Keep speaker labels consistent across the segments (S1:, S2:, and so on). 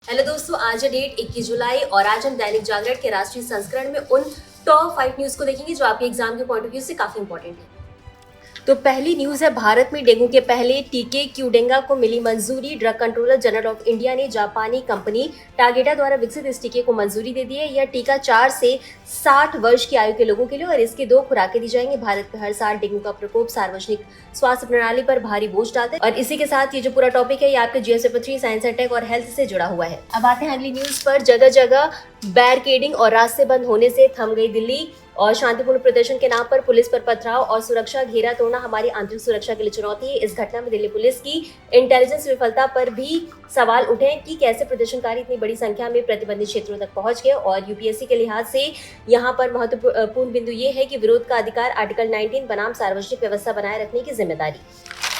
S1: Hello दोस्तों, आज है डेट 21 जुलाई और आज हम दैनिक जागरण के राष्ट्रीय संस्करण में उन टॉप 5 न्यूज को देखेंगे जो आपके एग्जाम के पॉइंट ऑफ व्यू से काफी इंपॉर्टेंट है। तो पहली न्यूज है, भारत में डेंगू के पहले टीके क्यूडेंगा को मिली मंजूरी। Drug controller general of India ने जापानी कंपनी टागेटा द्वारा विकसित इस टीके को मंजूरी दे दी है। यह टीका 4 से 60 वर्ष की आयु के लोगों के लिए और इसकी 2 खुराकें दी जाएंगी। भारत में हर साल डेंगू का प्रकोप सार्वजनिक स्वास्थ्य प्रणाली पर भारी बोझ डालता है। और इसी के साथ ये जो पूरा टॉपिक है ये आपके GS paper 3 science and tech और हेल्थ से जुड़ा हुआ है। अब आते हैं अगली न्यूज पर। जगह जगह बैरिकेडिंग और रास्ते बंद होने से थम गई दिल्ली और शांतिपूर्ण प्रदर्शन के नाम पर पुलिस पर पथराव और सुरक्षा घेरा तोड़ना हमारी आंतरिक सुरक्षा के लिए चुनौती है। इस घटना में दिल्ली पुलिस की इंटेलिजेंस विफलता पर भी सवाल उठे कि कैसे प्रदर्शनकारी इतनी बड़ी संख्या में प्रतिबंधित क्षेत्रों तक पहुंच गए। और यूपीएससी के लिहाज से यहाँ पर महत्वपूर्ण बिंदु ये है कि विरोध का अधिकार आर्टिकल 19 बनाम सार्वजनिक व्यवस्था बनाए रखने की जिम्मेदारी।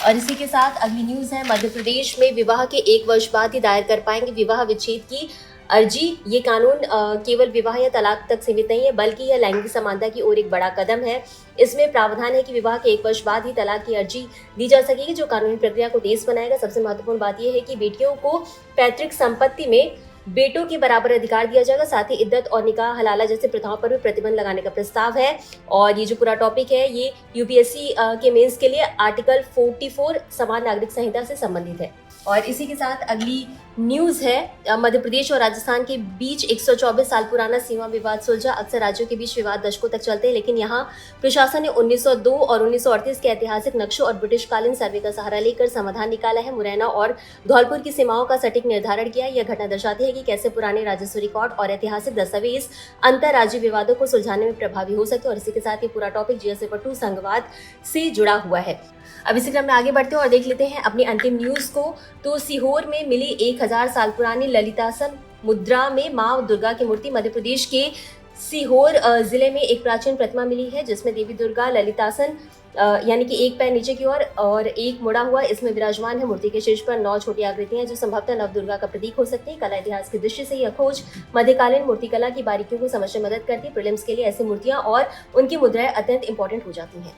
S1: और इसी के साथ अगली न्यूज है, मध्य प्रदेश में विवाह के 1 वर्ष बाद ही दायर कर पाएंगे विवाह विच्छेद की अर्जी। ये कानून केवल विवाह या तलाक तक सीमित नहीं है बल्कि यह लैंगिक समानता की ओर एक बड़ा कदम है। इसमें प्रावधान है कि विवाह के 1 वर्ष बाद ही तलाक की अर्जी दी जा सकेगी, जो कानूनी प्रक्रिया को तेज बनाएगा। सबसे महत्वपूर्ण बात यह है कि बेटियों को पैतृक संपत्ति में बेटों के बराबर अधिकार दिया जाएगा। साथ ही इद्दत और निकाह हलाला जैसे प्रथाओं पर भी प्रतिबंध लगाने का प्रस्ताव है। और ये जो पूरा टॉपिक है ये यूपीएससी के मेंस के लिए आर्टिकल 44 समान नागरिक संहिता से संबंधित है। और इसी के साथ अगली न्यूज है, मध्य प्रदेश और राजस्थान के बीच 124 साल पुराना सीमा विवाद सुलझा। अक्सर राज्यों के बीच विवाद दशकों तक चलते हैं, लेकिन यहाँ प्रशासन ने 1902 और 1938 के ऐतिहासिक नक्शों और ब्रिटिशकालीन सर्वे का सहारा लेकर समाधान निकाला है। मुरैना और धौलपुर की सीमाओं का सटीक निर्धारण किया। यह घटना दर्शाती है कि कैसे पुराने राजस्व रिकॉर्ड और ऐतिहासिक दस्तावेज अंतर्राज्यीय विवादों को सुलझाने में प्रभावी हो सकते हैं। और इसी के साथ ये पूरा टॉपिक जीएस पेपर 2 संघवाद से जुड़ा हुआ है। अब इसी क्रम में आगे बढ़ते हैं और देख लेते हैं अपनी अंतिम न्यूज को। तो सीहोर में मिली 1000 साल पुरानी ललितासन मुद्रा में मां दुर्गा की मूर्ति। मध्य प्रदेश के सीहोर जिले में एक प्राचीन प्रतिमा मिली है जिसमें देवी दुर्गा ललितासन यानी कि एक पैर नीचे की ओर और एक मुड़ा हुआ इसमें विराजमान है। मूर्ति के शीर्ष पर 9 छोटी आकृतियां जो संभवतः नव दुर्गा का प्रतीक हो सकती है। कला इतिहास की दृष्टि से यह खोज मध्यकालीन मूर्तिकला की बारीकियों को समझने में मदद करती है। प्रीलिम्स के लिए ऐसी मूर्तियां और उनकी मुद्राएं अत्यंत इंपॉर्टेंट हो जाती हैं।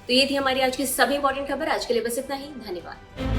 S1: तो ये थी हमारी आज की सभी इंपॉर्टेंट खबर। आज के लिए बस इतना ही। धन्यवाद।